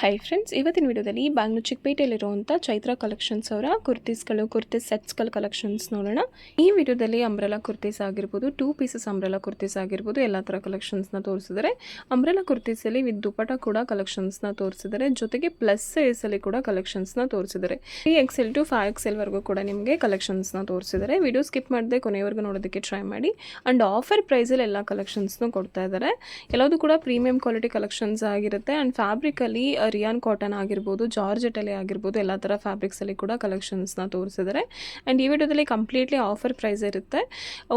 Hi friends, ಇವತ್ತಿನ ವಿಡಿಯೋದಲ್ಲಿ Bangalore ಚಿಕ್ಕಪೇಟೆಯಲ್ಲಿರುವಂಥ Chaitra collections ಅವರ ಕುರ್ತೀಸ್ಗಳು, ಕುರ್ತೀಸ್ ಸೆಟ್ಸ್ಗಳ ಕಲೆಕ್ಷನ್ಸ್ ನೋಡೋಣ. ಈ ವಿಡಿಯೋದಲ್ಲಿ ಅಂಬ್ರೆಲಾ ಕುರ್ತೀಸ್ ಆಗಿರ್ಬೋದು, 2 ಪೀಸಸ್ ಅಂಬ್ರೆಲಾ ಕುರ್ತೀಸ್ ಆಗಿರ್ಬೋದು, ಎಲ್ಲ ಥರ ಕಲೆಕ್ಷನ್ಸ್ನ ತೋರಿಸಿದ್ದಾರೆ. ಅಂಬ್ರೆಲಾ ಕುರ್ತೀಸಲ್ಲಿ ವಿತ್ ದುಪಟ್ಟ ಕೂಡ ಕಲೆಕ್ಷನ್ಸ್ನ ತೋರಿಸಿದ್ದಾರೆ. ಜೊತೆಗೆ ಪ್ಲಸ್ ಸೈಜಲ್ಲಿ ಕೂಡ ಕಲೆಕ್ಷನ್ಸ್ನ ತೋರಿಸಿದ್ದಾರೆ. 3XL to 5XL ವರೆಗೂ ಕೂಡ ನಿಮಗೆ ಕಲೆಕ್ಷನ್ಸ್ನ ತೋರಿಸಿದ್ದಾರೆ. ವಿಡಿಯೋ ಸ್ಕಿಪ್ ಮಾಡದೆ ಕೊನೆಯವರೆಗೂ ನೋಡೋದಕ್ಕೆ ಟ್ರೈ ಮಾಡಿ. ಆ್ಯಂಡ್ ಆಫರ್ ಪ್ರೈಸಲ್ಲಿ ಎಲ್ಲ ಕಲೆಕ್ಷನ್ಸ್ನು ಕೊಡ್ತಾ ಇದ್ದಾರೆ. ಎಲ್ಲದೂ ಕೂಡ ಪ್ರೀಮಿಯಂ ಕ್ವಾಲಿಟಿ ಕಲೆಕ್ಷನ್ಸ್ ಆಗಿರುತ್ತೆ. ಆ್ಯಂಡ್ ಫ್ಯಾಬ್ರಿಕಲ್ಲಿ ರಿಯಾನ್ ಕಾಟನ್ ಆಗಿರ್ಬೋದು, ಜಾರ್ಜೆಟಲ್ಲಿ ಆಗಿರ್ಬೋದು, ಎಲ್ಲ ಥರ ಫ್ಯಾಬ್ರಿಕ್ಸಲ್ಲಿ ಕೂಡ ಕಲೆಕ್ಷನ್ಸ್ನ ತೋರಿಸಿದ್ದಾರೆ. ಆ್ಯಂಡ್ ಈ ವಿಡಿಯೋದಲ್ಲಿ ಕಂಪ್ಲೀಟ್ಲಿ ಆಫರ್ ಪ್ರೈಸ್ ಇರುತ್ತೆ.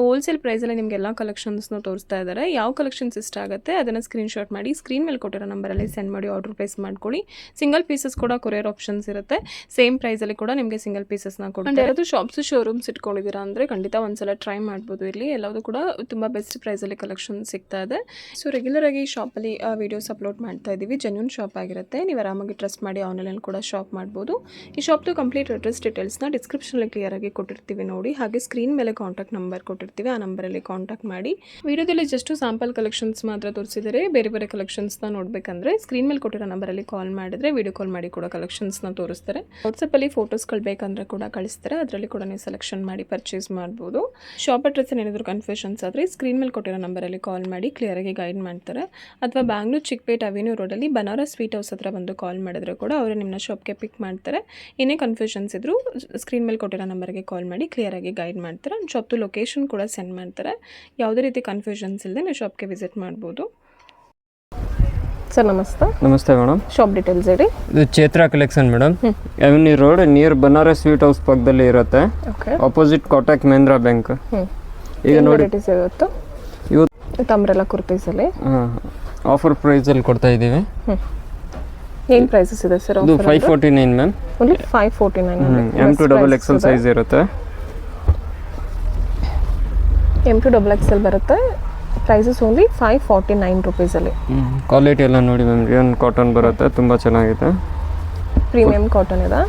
ಹೋಲ್ಸೇಲ್ ಪ್ರೈಸಲ್ಲಿ ನಿಮಗೆಲ್ಲ ಕಲೆಕ್ಷನ್ಸ್ನ ತೋರಿಸ್ತಾ ಇದ್ದಾರೆ. ಯಾವ ಕಲೆಕ್ಷನ್ಸ್ ಇಷ್ಟ ಆಗುತ್ತೆ ಅದನ್ನು ಸ್ಕ್ರೀನ್ಶಾಟ್ ಮಾಡಿ ಸ್ಕ್ರೀನ್ ಮೇಲೆ ಕೊಟ್ಟಿರೋ ನಂಬರಲ್ಲಿ ಸೆಂಡ್ ಮಾಡಿ ಆರ್ಡರ್ ಪ್ಲೇಸ್ ಮಾಡ್ಕೊಳ್ಳಿ. ಸಿಂಗಲ್ ಪೀಸಸ್ ಕೂಡ ಕೊರಿಯರ್ ಆಪ್ಷನ್ಸ್ ಇರುತ್ತೆ. ಸೇಮ್ ಪ್ರೈಸಲ್ಲಿ ಕೂಡ ನಿಮಗೆ ಸಿಂಗಲ್ ಪೀಸಸ್ನ ಕೊಡ್ತಾರೆ. ಯಾರಾದರೂ ಶಾಪ್ಸ್ ಶೋರೂಮ್ಸ್ ಇಟ್ಕೊಂಡಿದ್ದೀರಾ ಅಂದರೆ ಖಂಡಿತ ಒಂದ್ಸಲ ಟ್ರೈ ಮಾಡ್ಬೋದು. ಇಲ್ಲಿ ಎಲ್ಲದೂ ಕೂಡ ತುಂಬ ಬೆಸ್ಟ್ ಪ್ರೈಸಲ್ಲಿ ಕಲೆಕ್ಷನ್ ಸಿಗ್ತಾ ಇದೆ. ಸೊ ರೆಗ್ಯುಲರ್ ಆಗಿ ಶಾಪಲ್ಲಿ ವೀಡಿಯೋಸ್ ಅಪ್ಲೋಡ್ ಮಾಡ್ತಾ ಇದ್ದೀವಿ. ಜೆನ್ಯೂನ್ ಶಾಪ್ ಆಗಿರುತ್ತೆ. ನೀವು ಆರಾಮಾಗಿ ಟ್ರಸ್ಟ್ ಮಾಡಿ ಆನ್ಲೈನ್ ಕೂಡ ಶಾಪ್ ಮಾಡ್ಬೋದು. ಈ ಶಾಪ್ದು ಕಂಪ್ಲೀಟ್ ಅಡ್ರೆಸ್ ಡೀಟೇಲ್ಸ್ನ ಡಿಸ್ಕ್ರಿಪ್ಷನಲ್ಲಿ ಕ್ಲಿಯರ್ ಆಗಿ ಕೊಟ್ಟಿರ್ತೀವಿ ನೋಡಿ. ಹಾಗೆ ಸ್ಕ್ರೀನ್ ಮೇಲೆ ಕಾಂಟ್ಯಾಕ್ಟ್ ನಂಬರ್ ಕೊಟ್ಟಿರ್ತೀವಿ, ಆ ನಂಬರಲ್ಲಿ ಕಾಂಟ್ಯಾಕ್ಟ್ ಮಾಡಿ. ವಿಡಿಯೋದಲ್ಲಿ ಜಸ್ಟ್ ಸ್ಯಾಂಪಲ್ ಕಲೆಕ್ಷನ್ಸ್ ಮಾತ್ರ ತೋರಿಸಿದರೆ. ಬೇರೆ ಬೇರೆ ಕಲೆಕ್ಷನ್ಸ್ನ ನೋಡಬೇಕಂದ್ರೆ ಸ್ಕ್ರೀನ್ ಮೇಲೆ ಕೊಟ್ಟಿರೋ ನಂಬರಲ್ಲಿ ಕಾಲ್ ಮಾಡಿದ್ರೆ ವಿಡಿಯೋ ಕಾಲ್ ಮಾಡಿ ಕೂಡ ಕಲೆಕ್ಷನ್ಸ್ನ ತೋರಿಸ್ತಾರೆ. ವಾಟ್ಸಪ್ಪಲ್ಲಿ ಫೋಟೋಸ್ಗಳು ಬೇಕಂದ್ರೆ ಕೂಡ ಕಳಿಸ್ತಾರೆ. ಅದರಲ್ಲಿ ಕೂಡ ನೀವು ಸೆಲೆಕ್ಷನ್ ಮಾಡಿ ಪರ್ಚೇಸ್ ಮಾಡ್ಬೋದು. ಶಾಪ್ ಅಡ್ರೆಸ್ ಏನಾದರೂ ಕನ್ಫ್ಯೂಷನ್ಸ್ ಆದರೆ ಸ್ಕ್ರೀನ್ ಮೇಲೆ ಕೊಟ್ಟಿರೋ ನಂಬರಲ್ಲಿ ಕಾಲ್ ಮಾಡಿ ಕ್ಲಿಯರಾಗಿ ಗೈಡ್ ಮಾಡ್ತಾರೆ. ಅಥವಾ ಬ್ಯಾಂಗ್ಳೂರು ಚಿಕ್ಕಪೇಟೆ ಅವೆನ್ಯೂ ರೋಡಲ್ಲಿ ಬನಾರಸ್ ಸ್ವೀಟ್ ಹೌಸ್ ಹತ್ರ ಬಂದು ಕಾಲ್ ಮಾಡಿದ್ರೆ ಕೂಡ ಅವರು ನಿಮ್ಮನ್ನ ಶಾಪ್ಗೆ ಪಿಕ್ ಮಾಡ್ತಾರೆ. ಏನೇ ಕನ್ಫ್ಯೂಷನ್ಸ್ ಇದ್ದರೂ ಸ್ಕ್ರೀನ್ ಮೇಲೆ ಕೊಟ್ಟಿರೋ ನಂಬರ್ಗೆ ಕಾಲ್ ಮಾಡಿ ಕ್ಲಿಯರಾಗಿ ಗೈಡ್ ಮಾಡ್ತಾರೆ. ಶಾಪ್ದು ಲೊಕೇಶನ್ ಕೂಡ ಸೆಂಡ್ ಮಾಡ್ತಾರೆ. ಯಾವುದೇ ರೀತಿ ಕನ್ಫ್ಯೂಷನ್ಸ್ ಇಲ್ಲದೆ ನೀವು ಶಾಪ್ಗೆ ವಿಸಿಟ್ ಮಾಡ್ಬೋದು. ಸರ್ ನಮಸ್ತೆ. ನಮಸ್ತೆ ಮೇಡಮ್. ಶಾಪ್ ಡೀಟೇಲ್ಸ್ ಹೇಳಿ. ಇದು Chaitra collection madam. Avenue road near Banaras sweet house ಪಕ್ಕದಲ್ಲಿ ಇರುತ್ತೆ. Opposite Kotak Mahindra bank. ಈಗ ನೋಡಿ ಇವತ್ತು ಅಂಬ್ರೆಲಾ ಕುರ್ತೀಸಲ್ಲಿ ಆಫರ್ ಪ್ರೈಸಲ್ಲಿ ಕೊಡ್ತಾ ಇದ್ದೀವಿ. ಏನು ಪ್ರೈಸಸ್ ಇದೆ ಸರ್? ಇದು 549 ಮ್ಯಾಮ್. ಓನ್ಲಿ 549. M2XXL ಸೈಜ್ ಇರುತ್ತೆ. M2XXL ಬರುತ್ತೆ. Prices only 549 ರುಪೀಸಲ್ಲಿ. ಕ್ವಾಲಿಟಿ ಎಲ್ಲ ನೋಡಿ ಮ್ಯಾಮ್, ರಿಯಾನ್ ಕಾಟನ್ ಬರುತ್ತೆ, ತುಂಬ ಚೆನ್ನಾಗಿದೆ. ಪ್ರೀಮಿಯಂ ಕಾಟನ್ ಇದೆ.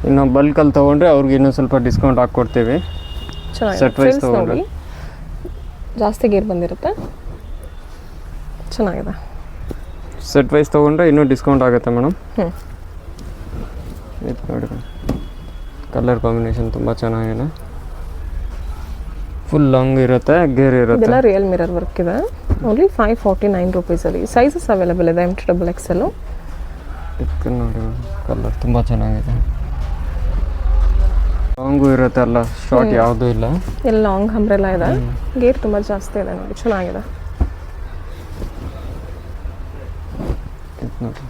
ಇನ್ನು ಬಲ್ಕಲ್ಲಿ ತೊಗೊಂಡ್ರೆ ಅವ್ರಿಗೆ ಇನ್ನೂ ಸ್ವಲ್ಪ ಡಿಸ್ಕೌಂಟ್ ಹಾಕ್ಕೊಡ್ತೀವಿ. ಸೆಟ್ ವೈಸ್ ತೊಗೊಂಡ್ರೆ ಜಾಸ್ತಿ ಗೇರ್ ಬಂದಿರುತ್ತೆ. ಚೆನ್ನಾಗಿದೆ. ಸೆಟ್ ವೈಸ್ ತೊಗೊಂಡ್ರೆ ಇನ್ನೂ ಡಿಸ್ಕೌಂಟ್ ಆಗುತ್ತೆ ಮೇಡಮ್. ಇದು ನೋಡಿ ಕಲರ್ ಕಾಂಬಿನೇಷನ್ ತುಂಬ ಚೆನ್ನಾಗಿದೆ. ಫುಲ್ ಲಾಂಗ್ ಇರುತ್ತೆ, ಗೇರ್ ಇರುತ್ತೆ. ಇದೆಲ್ಲ ರಿಯಲ್ ಮಿರರ್ ವರ್ಕ್ ಇದೆ. ಓನ್ಲಿ 549 ರುಪೀಸಲ್ಲಿ. ಸೈಜಸ್ ಅವೈಲೇಬಲ್ ಇದೆ. M2XXL. ಇದಕ್ಕೆ ನೋಡಿ ಕಲರ್ ತುಂಬ ಚೆನ್ನಾಗಿದೆ. ಲಾಂಗು ಇರುತ್ತೆ, ಅಲ್ಲ ಶಾರ್ಟ್ ಯಾವುದೂ ಇಲ್ಲ. ಎಲ್ಲ ಲಾಂಗ್ ಅಂಬ್ರೆಲಾ ಇದೆ. ಗೇರ್ ತುಂಬ ಜಾಸ್ತಿ ಇದೆ ನೋಡಿ, ಚೆನ್ನಾಗಿದೆ. ನೋಡಿ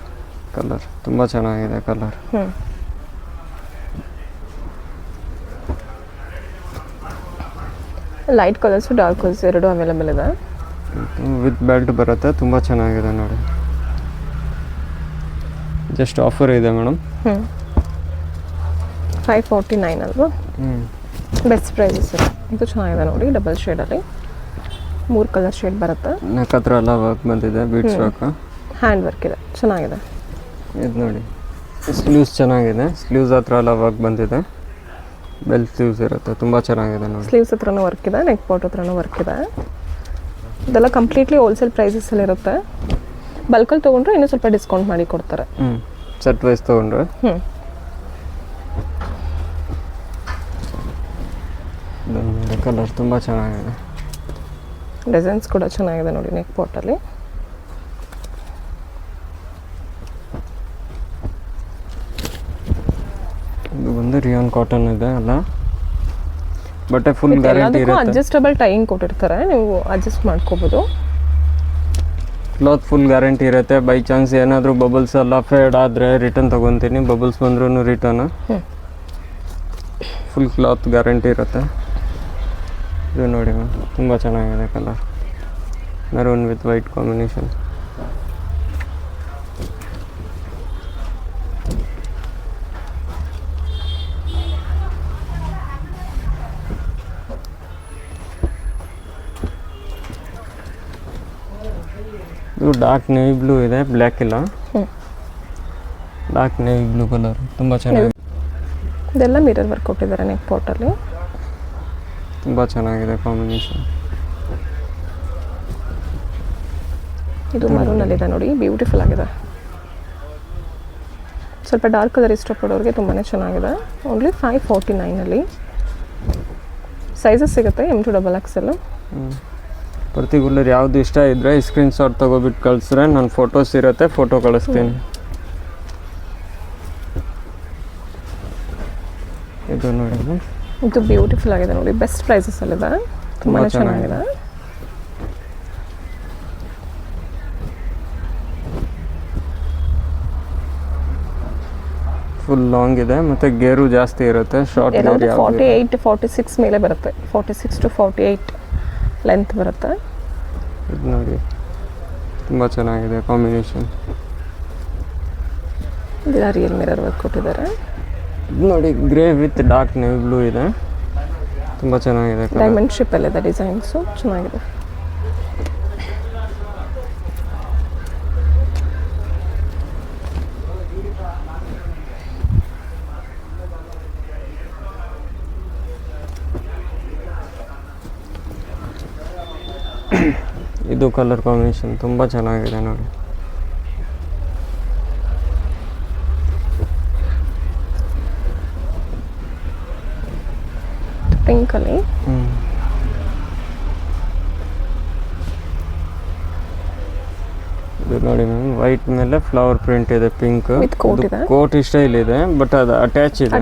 ಕಲರ್ ತುಂಬ ಚೆನ್ನಾಗಿದೆ. Colour light colours dark colours ಎರಡು ಅವೈಲೇಬಲ್ ಇದೆ. ವಿತ್ ಬೆಲ್ಟ್ ಬರುತ್ತೆ, ತುಂಬ ಚೆನ್ನಾಗಿದೆ ನೋಡಿ. ಜಸ್ಟ್ ಆಫರ್ ಇದೆ ಮೇಡಮ್. 549 ಅಲ್ವಾ? ಬೆಸ್ಟ್ ಪ್ರೈಸಸ್ ಇದೆ. ಇದು ಚೆನ್ನಾಗಿದೆ ನೋಡಿ, ಡಬಲ್ ಶೇಡಲ್ಲಿ 3 ಕಲರ್ ಶೇಡ್ ಬರುತ್ತೆ. ನೆಕ್ ಹತ್ರ ಎಲ್ಲ ವರ್ಕ್ ಬಂದಿದೆ, ಬೀಡ್ಸ್ ವರ್ಕ್, ಹ್ಯಾಂಡ್ ವರ್ಕ್ ಇದೆ, ಚೆನ್ನಾಗಿದೆ. ಇದು ನೋಡಿ ಸ್ಲೀವ್ಸ್ ಚೆನ್ನಾಗಿದೆ. ಸ್ಲೀವ್ಸ್ ಹತ್ರ ಎಲ್ಲ ವರ್ಕ್ ಬಂದಿದೆ. ಬೆಲ್ ಸ್ಲೀವ್ಸ್ ಇರುತ್ತೆ, ತುಂಬ ಚೆನ್ನಾಗಿದೆ ನೋಡಿ. ಸ್ಲೀವ್ಸ್ ಹತ್ರನೂ ವರ್ಕ್ ಇದೆ, ನೆಕ್ ಪಾಟ್ ಹತ್ರನೂ ವರ್ಕ್ ಇದೆ. ಇದೆಲ್ಲ ಕಂಪ್ಲೀಟ್ಲಿ ಹೋಲ್ಸೇಲ್ ಪ್ರೈಸಸ್ಸಲ್ಲಿ ಇರುತ್ತೆ. ಬಲ್ಕಲ್ಲಿ ತೊಗೊಂಡ್ರೆ ಇನ್ನೂ ಸ್ವಲ್ಪ ಡಿಸ್ಕೌಂಟ್ ಮಾಡಿ ಕೊಡ್ತಾರೆ. ಸೆಟ್ ವೈಸ್ ತೊಗೊಂಡ್ರೆ. ಕಲರ್ ತುಂಬ ಚೆನ್ನಾಗಿದೆ. ಡಿಸೈನ್ಸ್ ಕೂಡ ಚೆನ್ನಾಗಿದೆ ನೋಡಿ ನೆಕ್ ಪಾಟಲ್ಲಿ. ಇದು ಒಂದು ರಿಯಾನ್ ಕಾಟನ್ ಇದೆ ಅಲ್ಲ, ಬಟ್ಟೆ ಫುಲ್ ಗ್ಯಾರಂಟಿ ಇರುತ್ತೆ. ಅಡ್ಜಸ್ಟಬಲ್ ಟೈಯಿಂಗ್ ಕೊಟ್ಟಿರ್ತಾರೆ, ನೀವು ಅಡ್ಜಸ್ಟ್ ಮಾಡ್ಕೋಬೋದು. ಕ್ಲಾತ್ ಫುಲ್ ಗ್ಯಾರಂಟಿ ಇರುತ್ತೆ. ಬೈ ಚಾನ್ಸ್ ಏನಾದರೂ ಬಬಲ್ಸ್ ಎಲ್ಲ ಫೇಡ್ ಆದರೆ ರಿಟರ್ನ್ ತೊಗೊತೀನಿ. ಬಬಲ್ಸ್ ಬಂದ್ರೂ ರಿಟರ್ನ್. ಫುಲ್ ಕ್ಲಾತ್ ಗ್ಯಾರಂಟಿ ಇರುತ್ತೆ. ಇದು ನೋಡಿ ಮ್ಯಾಮ್, ತುಂಬ ಚೆನ್ನಾಗಿದೆ colour. Maroon with white combination. ಇದು ಡಾರ್ಕ್ ನೇವಿ ಬ್ಲೂ ಇದೆ, ಬ್ಲ್ಯಾಕ್ ಇಲ್ಲ. ಡಾರ್ಕ್ ನೇವಿ ಬ್ಲೂ ಕಲರ್ ತುಂಬ ಚೆನ್ನಾಗಿದೆ. ಇದೆಲ್ಲ ಮಿರರ್ ವರ್ಕ್ ಕೊಟ್ಟಿದ್ದಾರೆ ನೆಕ್ ಪಾಟಲ್ಲಿ. ತುಂಬ ಚೆನ್ನಾಗಿದೆ ಕಾಂಬಿನೇಷನ್. ಇದು ಮರೂನಲ್ಲಿದೆ ನೋಡಿ, ಬ್ಯೂಟಿಫುಲ್ ಆಗಿದೆ. ಸ್ವಲ್ಪ ಡಾರ್ಕ್ ಕಲರ್ ಇಷ್ಟಪಡೋರಿಗೆ ತುಂಬಾ ಚೆನ್ನಾಗಿದೆ. ಓನ್ಲಿ 549 ಸೈಜಸ್ ಸಿಗುತ್ತೆ M2XXL. ಪರ್ಟಿಕ್ಯುಲರ್ ಯಾವುದು ಇಷ್ಟ ಇದ್ದರೆ ಸ್ಕ್ರೀನ್ಶಾಟ್ ತೊಗೊಬಿಟ್ಟು ಕಳಿಸ್ರೆ ನಾನು ಫೋಟೋಸ್ ಇರುತ್ತೆ, ಫೋಟೋ ಕಳಿಸ್ತೀನಿ. ಇದು ನೋಡಿ, ಇದು ಬ್ಯೂಟಿಫುಲ್ ಆಗಿದೆ ನೋಡಿ, ಬೆಸ್ಟ್ ಪ್ರೈಸಸಲ್ಲಿದೆ, ತುಂಬಾ ಚೆನ್ನಾಗಿದೆ. ಫುಲ್ ಲಾಂಗ್ ಇದೆ ಮತ್ತು ಗೇರು ಜಾಸ್ತಿ ಇರುತ್ತೆ. ಶಾರ್ಟ್ 48-46 ಮೇಲೆ ಬರುತ್ತೆ, 46 to 48 ಲೆಂತ್ ಬರುತ್ತೆ. ಇದು ನೋಡಿ ತುಂಬ ಚೆನ್ನಾಗಿದೆ ಕಾಂಬಿನೇಷನ್. ಇದೆಲ್ಲ ರಿಯಲ್ ಮಿರರ್ ವರ್ಕ್ ಕೊಟ್ಟಿದ್ದಾರೆ. ಇದು ನೋಡಿ grey with dark navy blue ಇದೆ, ತುಂಬ ಚೆನ್ನಾಗಿದೆ. ಡೈಮಂಡ್ ಶಿಪ್ಪಲ್ಲಿದೆ ಡಿಸೈನ್ಸು, ಚೆನ್ನಾಗಿದೆ. ಇದು ಕಲರ್ ಕಾಂಬಿನೇಷನ್ ತುಂಬ ಚೆನ್ನಾಗಿದೆ ನೋಡಿ. ಪಿಂಕಲ್ಲಿ ಇದು ನೋಡಿ ಮ್ಯಾಮ್, ವೈಟ್ ಮೇಲೆ ಫ್ಲವರ್ ಪ್ರಿಂಟ್ ಇದೆ, ಪಿಂಕ್ ಕೋಟ್ ಸ್ಟೈಲ್ ಇದೆ, ಬಟ್ ಅದು ಅಟ್ಯಾಚ್ ಇದೆ.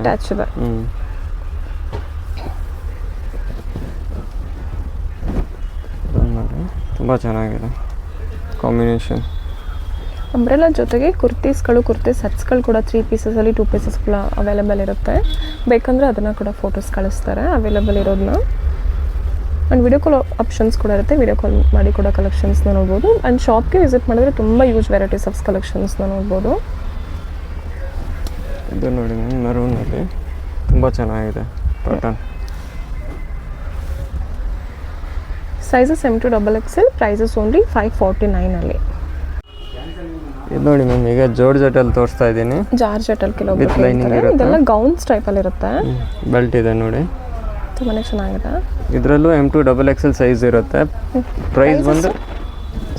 ತುಂಬ ಚೆನ್ನಾಗಿದೆ ಕಾಂಬಿನೇಷನ್. ಅಂಬ್ರೆಲಾ ಜೊತೆಗೆ ಕುರ್ತೀಸ್ಗಳು, ಕುರ್ತಿ ಸೆಟ್ಸ್ಗಳು ಕೂಡ 3 ಪೀಸಸಲ್ಲಿ 2 ಪೀಸಸ್ ಕೂಡ ಅವೈಲೇಬಲ್ ಇರುತ್ತೆ. ಬೇಕಂದರೆ ಅದನ್ನು ಕೂಡ ಫೋಟೋಸ್ ಕಳಿಸ್ತಾರೆ ಅವೈಲೇಬಲ್ ಇರೋದನ್ನ. ಆ್ಯಂಡ್ ವಿಡಿಯೋ ಕಾಲ್ ಆಪ್ಷನ್ಸ್ ಕೂಡ ಇರುತ್ತೆ, ವಿಡಿಯೋ ಕಾಲ್ ಮಾಡಿ ಕೂಡ ಕಲೆಕ್ಷನ್ಸ್ನ ನೋಡ್ಬೋದು. ಆ್ಯಂಡ್ ಶಾಪ್ಗೆ ವಿಸಿಟ್ ಮಾಡಿದ್ರೆ ತುಂಬ ಯೂಸ್ ವೆರೈಟೀಸ್ ಆಫ್ ಕಲೆಕ್ಷನ್ಸ್ನ ನೋಡ್ಬೋದು. ಇದು ನೋಡಿ ಮರೂನಲ್ಲಿ ತುಂಬ ಚೆನ್ನಾಗಿದೆ pattern. Sizes M2XXL, prices only 549. ಇದು ನೋಡಿ ಮ್ಯಾಮ್, ಈಗ ಜಾರ್ಜೆಟಲ್ಲಿ ತೋರಿಸ್ತಾ ಇದ್ದೀನಿ. ಜಾರ್ಜೆಟಲ್ಲಿ ವಿತ್ ಲೈನಿಂಗ್ ಇರುತ್ತೆ, ಇದೆಲ್ಲ ಗೌನ್ಸ್ ಟೈಪಲ್ಲಿ ಇರುತ್ತೆ. ಬೆಲ್ಟ್ ಇದೆ ನೋಡಿ, ತುಂಬಾ ಚೆನ್ನಾಗಿದೆ. ಇದರಲ್ಲೂ M2XXL ಸೈಜ್ ಇರುತ್ತೆ. ಪ್ರೈಸ್ ಬಂದು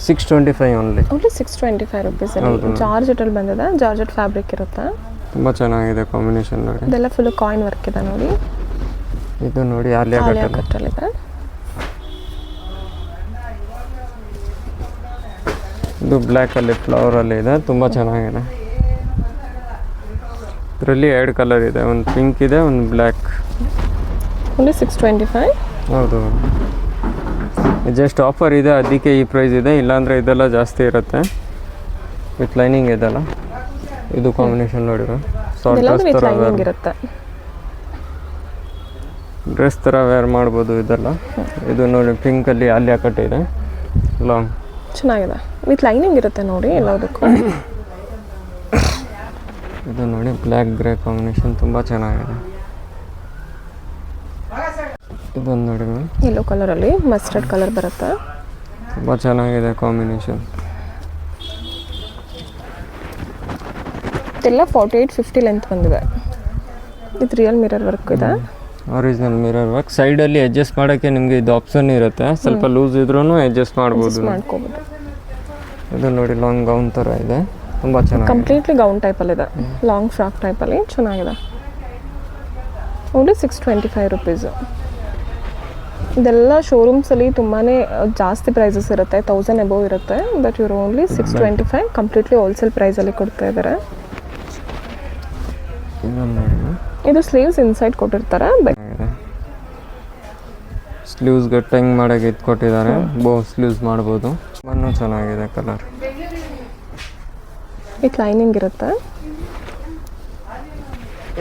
625 ಓನ್ಲಿ 625 ರುಪೀಸ್. ಜಾರ್ಜೆಟಲ್ಲಿ ಬಂದಿದೆ, ಜಾರ್ಜೆಟ್ ಫ್ಯಾಬ್ರಿಕ್ ಇರುತ್ತೆ, ತುಂಬ ಚೆನ್ನಾಗಿದೆ ಕಾಂಬಿನೇಷನ್ ನೋಡಿ. ಇದೆಲ್ಲ ಫುಲ್ ಕಾಯಿನ್ ವರ್ಕ್ ಇದೆ ನೋಡಿ. ಇದು ನೋಡಿ ಆಲಿಯಾ ಕಟ್ಟಲ್ಲಿದೆ. ಇದು ಬ್ಲ್ಯಾಕಲ್ಲಿ ಫ್ಲವರಲ್ಲಿ ಇದೆ, ತುಂಬ ಚೆನ್ನಾಗಿದೆ. ಇದರಲ್ಲಿ 2 ಕಲರ್ ಇದೆ, ಒಂದು ಪಿಂಕ್ ಇದೆ, ಒಂದು ಬ್ಲ್ಯಾಕ್. ಓನ್ಲಿ 625. ಹೌದು, ಜಸ್ಟ್ ಆಫರ್ ಇದೆ ಅದಕ್ಕೆ ಈ ಪ್ರೈಸ್ ಇದೆ, ಇಲ್ಲಾಂದರೆ ಇದೆಲ್ಲ ಜಾಸ್ತಿ ಇರುತ್ತೆ. ವಿತ್ ಲೈನಿಂಗ್ ಇದೆಲ್ಲ. ಇದು ಕಾಂಬಿನೇಷನ್ ನೋಡಿರೋ ಡ್ರೆಸ್ ಥರ ವೇರ್ ಮಾಡ್ಬೋದು ಇದೆಲ್ಲ. ಇದು ನೋಡಿ ಪಿಂಕಲ್ಲಿ ಆಲಿಯಾ ಕಟ್ ಇದೆ, ಲಾಂಗ್ ಚೆನ್ನಾಗಿದೆ, ವಿತ್ ಲೈನಿಂಗ್ ಇರುತ್ತೆ ನೋಡಿ ಎಲ್ಲದಕ್ಕೂ. ಇದು ನೋಡಿ ಬ್ಲ್ಯಾಕ್ ಗ್ರೇ ಕಾಂಬಿನೇಷನ್ ತುಂಬ ಚೆನ್ನಾಗಿದೆ. ಇದೊಂದು ನೋಡಿ ಮ್ಯಾಮ್, ಯೆಲ್ಲೋ ಕಲರಲ್ಲಿ ಮಸ್ಟರ್ಡ್ ಕಲರ್ ಬರುತ್ತೆ, ತುಂಬ ಚೆನ್ನಾಗಿದೆ ಕಾಂಬಿನೇಷನ್. ಇದೆಲ್ಲ 48-50 ಲೆಂತ್ ಬಂದಿದೆ. ಇದು ರಿಯಲ್ ಮಿರರ್ ವರ್ಕ್ ಇದೆ, ಒರಿಜಿನಲ್ ಮಿರರ್ ವರ್ಕ್. ಸೈಡಲ್ಲಿ ಅಡ್ಜಸ್ಟ್ ಮಾಡೋಕ್ಕೆ ನಿಮಗೆ ಇದು ಆಪ್ಷನ್ ಇರುತ್ತೆ, ಸ್ವಲ್ಪ ಲೂಸ್ ಇದ್ರೂ ಅಡ್ಜಸ್ಟ್ ಮಾಡ್ಬೋದು. ಇದು ನೋಡಿ ಲಾಂಗ್ ಗೌನ್ ಥರ ಇದೆ, ತುಂಬ ಚೆನ್ನಾಗಿದೆ. ಕಂಪ್ಲೀಟ್ಲಿ ಗೌನ್ ಟೈಪಲ್ಲಿದೆ, ಲಾಂಗ್ ಫ್ರಾಕ್ ಟೈಪಲ್ಲಿ ಚೆನ್ನಾಗಿದೆ. Only 625 rupees. ಇದೆಲ್ಲ ಶೋರೂಮ್ಸಲ್ಲಿ ತುಂಬಾ ಜಾಸ್ತಿ ಪ್ರೈಸಸ್ ಇರುತ್ತೆ, 1000 ಎಬೋವ್ ಇರುತ್ತೆ. ಬಟ್ ಇವರು ಓನ್ಲಿ 625 ಕಂಪ್ಲೀಟ್ಲಿ ಹೋಲ್ಸೇಲ್ ಪ್ರೈಸಲ್ಲಿ ಕೊಡ್ತಾ ಇದ್ದಾರೆ. ಇದು ಸ್ಲೀವ್ಸ್ ಇನ್ಸೈಡ್ ಕೊಟ್ಟಿರ್ತಾರೆ, ಸ್ಲೀವ್ಸ್ ಗಟ್ಟಿಂಗ್ ಮಾಡೋಕೆ ಇದು ಕೊಟ್ಟಿದ್ದಾರೆ, ಬೋ ಸ್ಲೀವ್ಸ್ ಮಾಡ್ಬೋದು. ಮಣ್ಣು ಚೆನ್ನಾಗಿದೆ ಕಲರ್, ವಿತ್ ಲೈನಿಂಗ್ ಇರುತ್ತೆ.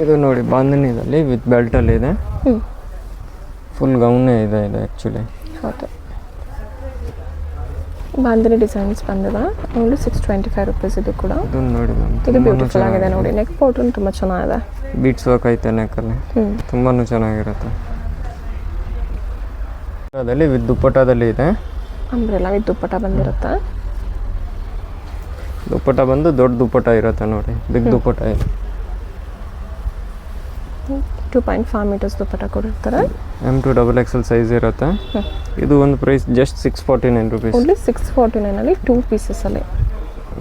ಇದು ನೋಡಿ ಬಾಂಧನಿದಲ್ಲಿ ವಿತ್ ಬೆಲ್ಟಲ್ಲಿ ಇದೆ, ಫುಲ್ ಗೌನೇ ಇದೆ ಇದು ಆ್ಯಕ್ಚುಲಿ. ಹೌದು, ಬಾಂಧನಿ ಡಿಸೈನ್ಸ್ ಬಂದಿದೆ. Only 625 rupees. ಇದು ಕೂಡ ಇದು ನೋಡಿ ಇದು ಬ್ಯೂಟಿಫುಲ್ ಆಗಿದೆ ನೋಡಿ, ನೆಕ್ ಪೌಟ್ರನ್ ತುಂಬ ಚೆನ್ನಾಗಿದೆ, ಬೀಟ್ಸ್ ವರ್ಕ್ ಐತೆ ನೆಕ್ಕಲ್ಲಿ, ತುಂಬಾ ಚೆನ್ನಾಗಿರುತ್ತೆ. ಅದರಲ್ಲಿ ವಿತ್ ದುಪ್ಪಟ್ಟದಲ್ಲಿ ಇದೆ, ಅಂಬ್ರೆಲಾ ವಿತ್ ದುಪ್ಪಟ್ಟ ಬಂದಿರುತ್ತೆ. ದುಪ್ಪಟ್ಟ ಬಂದು ದೊಡ್ಡ ದುಪ್ಪಟ್ಟ ಇರುತ್ತೆ ನೋಡಿ, ಬಿಗ್ ದುಪ್ಪಟ್ಟ ಇದೆ. 2.5 ಮೀಟರ್ಸ್ ದುಪ್ಪಟ್ಟ ಕೊಟ್ಟಿರ್ತಾರೆ. M2XXL ಸೈಜ್ ಇರುತ್ತೆ. ಇದು ಒಂದು ಪ್ರೈಸ್ ಜಸ್ಟ್ 649 ರುಪೀಸ್. ಓನ್ಲಿ 649 2 ಪೀಸಸಲ್ಲಿ.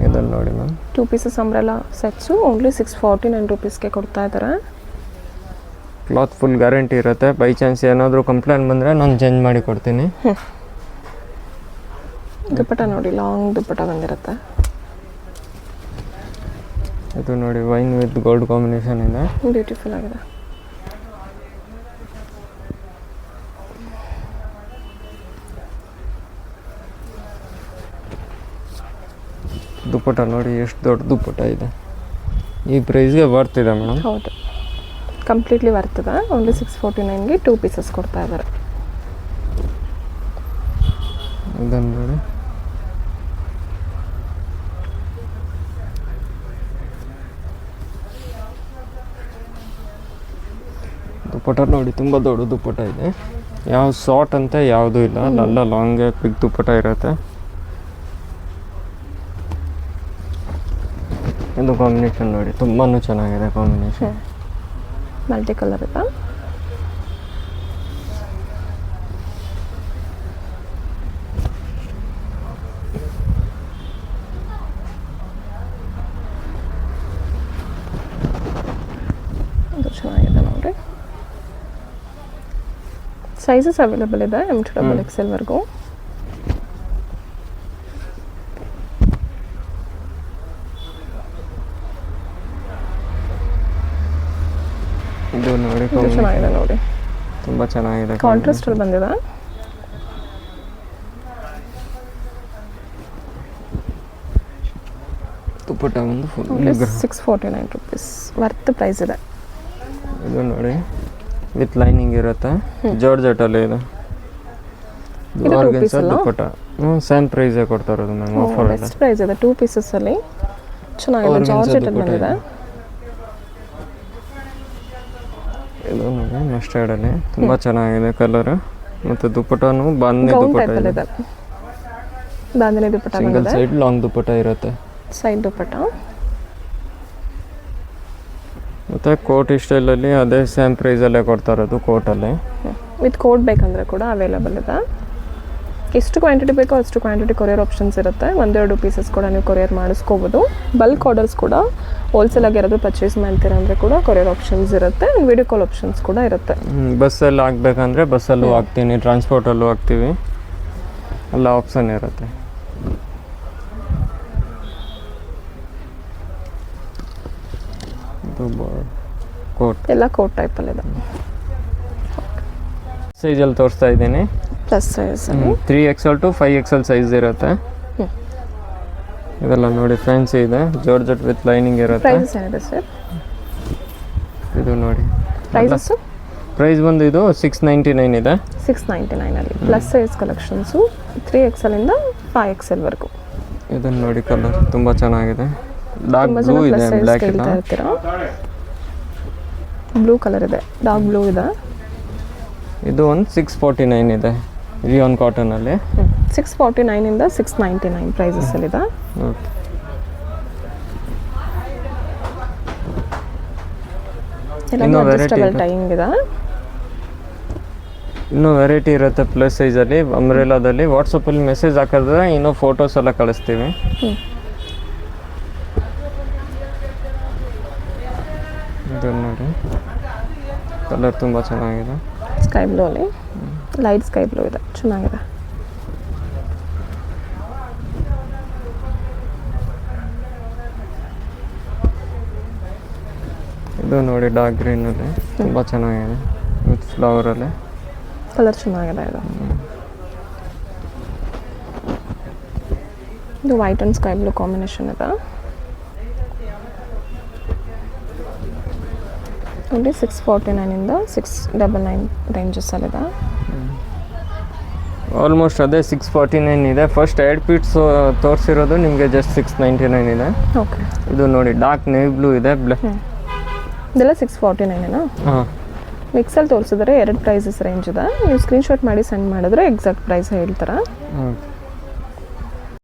ಇದನ್ನು ನೋಡಿ ma'am 2 pieces umbrella sets only 649 ರುಪೀಸ್ಗೆ ಕೊಡ್ತಾ ಇದ್ದಾರೆ. ಕ್ಲಾತ್ ಫುಲ್ ಗ್ಯಾರಂಟಿ ಇರುತ್ತೆ. ಬೈ ಚಾನ್ಸ್ ಏನಾದರೂ ಕಂಪ್ಲೇಂಟ್ ಬಂದರೆ ನಾನು ಚೇಂಜ್ ಮಾಡಿ ಕೊಡ್ತೀನಿ. ದುಪ್ಪಟ ನೋಡಿ, ಲಾಂಗ್ ದುಪ್ಪಟ ಬಂದಿರುತ್ತೆ. ಇದು ನೋಡಿ ವೈನ್ ವಿತ್ ಗೋಲ್ಡ್ ಕಾಂಬಿನೇಷನ್ ಇದೆ, ಬ್ಯೂಟಿಫುಲ್ ಆಗಿದೆ. ದುಪ್ಪಟ ನೋಡಿ ಎಷ್ಟು ದೊಡ್ಡ ದುಪ್ಪಟ ಇದೆ. ಈ ಪ್ರೈಸ್ಗೆ ಬರ್ತಿದೆ ಮೇಡಮ್. ಹೌದು, ಕಂಪ್ಲೀಟ್ಲಿ ಬರ್ತದೆ. ಓನ್ಲಿ 649ಗೆ 2 ಪೀಸಸ್ ಕೊಡ್ತಾ ಇದ್ದಾರೆ. ಇದನ್ನು ನೋಡಿ, ದುಪ್ಪಟ ನೋಡಿ ತುಂಬ ದೊಡ್ಡ ದುಪ್ಪಟ ಇದೆ. ಯಾವ ಶಾರ್ಟ್ ಅಂತ ಯಾವುದೂ ಇಲ್ಲ, ಅಲ್ಲ ಲಾಂಗ್ ಬಿಗ್ ದುಪ್ಪಟ ಇರುತ್ತೆ. ಇದು ಕಾಂಬಿನೇಷನ್ ನೋಡಿ ತುಂಬಾ ಚೆನ್ನಾಗಿದೆ ಕಾಂಬಿನೇಷನ್. ಮಲ್ಟಿ ಕಲರ್ ಇದೆ. ಇದು ಚೆನ್ನಾಗಿದೆ ನೋಡಿ. ಸೈಜಸ್ ಅವೈಲೇಬಲ್ ಇದೆ M to XXL ವರೆಗೂ. ಇದು ನೋಡಿ, ಚೆನ್ನಾಗಿದೆ ನೋಡಿ, ತುಂಬ ಚೆನ್ನಾಗಿದೆ. ಕಾಂಟ್ರಾಸ್ಟ್ ಅಲ್ಲಿ ಬಂದಿದೆ. ದುಪ್ಪಟ ಒಂದು ಫುಲ್ 649 ರುಪೀಸ್ ವರ್ತ್ ಪ್ರೈಸ್ ಇದೆ. ಇದು ನೋಡಿ ವಿತ್ ಲೈನಿಂಗ್ ಇರುತ್ತೆ, ಜಾರ್ಜೆಟಲ್ಲಿ ಇದೆ. ದುಪ್ಪಟ ಸೇಮ್ ಪ್ರೈಸೇ ಕೊಡ್ತಾ ಇರೋದು ಮ್ಯಾಮ್. ಆಫರ್ ಬೆಸ್ಟ್ ಪ್ರೈಸ್ ಇದೆ. 2 ಪೀಸಸ್ ಅಲ್ಲಿ ಚೆನ್ನಾಗಿದೆ, ಜಾರ್ಜೆಟ್ ಅಲ್ಲಿ ಬಂದಿದೆ. ಇದು ನೋಡಿ ಮಸ್ಟರ್ಡಲ್ಲಿ ತುಂಬ ಚೆನ್ನಾಗಿದೆ ಕಲರ್. ಮತ್ತು ದುಪ್ಪಟನೂ ಬಾಂಧನಿ ದುಪ್ಪಟ ಇದೆ. Bandhani dupatta single side long dupatta ಇರುತ್ತೆ. ಸೈಡ್ ದುಪ್ಪಟ ಮತ್ತು ಕೋಟ್ ಸ್ಟೈಲಲ್ಲಿ ಅದೇ ಸೇಮ್ ಪ್ರೈಸಲ್ಲೇ ಕೊಡ್ತಾ ಇರೋದು. ಕೋಟಲ್ಲಿ ವಿತ್ ಕೋಟ್ ಬೇಕಂದರೆ ಕೂಡ ಅವೈಲೇಬಲ್ ಇದೆ. ಎಷ್ಟು ಕ್ವಾಂಟಿಟಿ ಬೇಕೋ ಅಷ್ಟು ಕ್ವಾಂಟಿಟಿ ಕೊರಿಯರ್ ಆಪ್ಷನ್ಸ್ ಇರುತ್ತೆ. 1-2 ಪೀಸಸ್ ಕೂಡ ನೀವು ಕೊರಿಯರ್ ಮಾಡಿಸ್ಕೋಬೋದು. ಬಲ್ಕ್ ಆರ್ಡರ್ಸ್ ಕೂಡ ಹೋಲ್ಸೇಲಾಗಿ ಯಾರಾದರೂ ಪರ್ಚೇಸ್ ಮಾಡ್ತೀರಾ ಅಂದರೆ ಕೂಡ ಕೊರಿಯರ್ ಆಪ್ಷನ್ಸ್ ಇರುತ್ತೆ. ವಿಡಿಯೋ ಕಾಲ್ ಆಪ್ಷನ್ಸ್ ಕೂಡ ಇರುತ್ತೆ. ಬಸ್ಸಲ್ಲಿ ಹಾಕ್ಬೇಕಂದ್ರೆ ಬಸ್ಸಲ್ಲೂ ಹಾಕ್ತೀನಿ, ಟ್ರಾನ್ಸ್ಪೋರ್ಟಲ್ಲೂ ಹಾಕ್ತೀವಿ, ಎಲ್ಲ ಆಪ್ಷನ್ ಇರುತ್ತೆ. ಕೋಟ್ ಎಲ್ಲ ಕೋಟ್ ಟೈಪಲ್ಲಿದೆ. ಸೈಜಲ್ಲಿ ತೋರಿಸ್ತಾ ಇದ್ದೀನಿ. Plus size 3XL to 5XL size ಇರುತ್ತೆ. ಇದೆಲ್ಲ ನೋಡಿ ಫ್ಯಾನ್ಸಿ ಇದೆ, ಜಾರ್ಜೆಟ್ ವಿತ್ ಲೈನಿಂಗ್ ಇರುತ್ತೆ. ಪ್ರೈಸಸ್ ಏನಿದೆ ಸರ್? ಇದು ನೋಡಿ ಪ್ರೈಸಸ್ಸು ಪ್ರೈಸ್ ಬಂದು ಇದು 699 ಇದೆ. 699 ಅಲ್ಲಿ ಪ್ಲಸ್ ಸೈಜ್ ಕಲೆಕ್ಷನ್ಸು 3XL ಇಂದ 5XL ವರೆಗೂ. ಇದನ್ನು ನೋಡಿ ಕಲರ್ ತುಂಬ ಚೆನ್ನಾಗಿದೆ. ಡಾರ್ಕ್ ಬ್ಲೂ ಇದೆ, ಬ್ಲ್ಯಾಕ್ ಇಲ್ಲ. ಬ್ಲೂ ಕಲರ್ ಇದೆ, ಡಾರ್ಕ್ ಬ್ಲೂ ಇದೆ. ಇದು ಒಂದು 649 ಇದೆ ರಿಯಾನ್ ಕಾಟನಲ್ಲಿ. 649 ಇಂದ 699 ಪ್ರೈಸಸ್ ಅಲ್ಲಿದೆ. ಓಕೆ, ಎಲ್ಲ ಅಡ್ಜಸ್ಟಬಲ್ ಟೈಯಿಂಗ್ ಇದೆ. ಇನ್ನೂ ವೆರೈಟಿ ಇರುತ್ತೆ ಪ್ಲಸ್ ಸೈಜಲ್ಲಿ ಅಂಬ್ರೆಲಾದಲ್ಲಿ. ವಾಟ್ಸಪ್ಪಲ್ಲಿ ಮೆಸೇಜ್ ಹಾಕಿದ್ರೆ ಇನ್ನೂ ಫೋಟೋಸ್ ಎಲ್ಲ ಕಳಿಸ್ತೀವಿ. ಇದು ನೋಡಿ ಕಲರ್ ತುಂಬ ಚೆನ್ನಾಗಿದೆ. ಸ್ಕೈ ಬ್ಲೂ ಅಲ್ಲಿ ಲೈಟ್ ಸ್ಕೈ ಬ್ಲೂ ಇದೆ, ಚೆನ್ನಾಗಿದೆ. ಇದು ನೋಡಿ ಡಾರ್ಕ್ ಗ್ರೀನಲ್ಲಿ ತುಂಬ ಚೆನ್ನಾಗಿದೆ ವಿತ್ ಫ್ಲವರಲ್ಲಿ. ಕಲರ್ ಚೆನ್ನಾಗಿದೆ ಇದು. ಇದು white and sky blue combination ಇದೆ. ಓನ್ಲಿ 649 ಇಂದ 699 ರೇಂಜಸ್ಸಲ್ಲಿದೆ. ಆಲ್ಮೋಸ್ಟ್ ಅದೇ 649 ಇದೆ. ಫಸ್ಟ್ 2 ಪೀಟ್ಸ್ ತೋರಿಸಿರೋದು ನಿಮಗೆ ಜಸ್ಟ್ 699 ಇದೆ. ಓಕೆ, ಇದು ನೋಡಿ ಡಾರ್ಕ್ ನೇವಿ ಬ್ಲೂ ಇದೆ. ಇದೆಲ್ಲ 649 ಹಾಂ, ಮಿಕ್ಸಲ್ಲಿ ತೋರಿಸಿದ್ರೆ 2 ಪ್ರೈಸಸ್ ರೇಂಜ್ ಇದೆ. ನೀವು ಸ್ಕ್ರೀನ್ಶಾಟ್ ಮಾಡಿ ಸೆಂಡ್ ಮಾಡಿದ್ರೆ ಎಕ್ಸಾಕ್ಟ್ ಪ್ರೈಸ್ ಹೇಳ್ತಾರೆ. ಓಕೆ.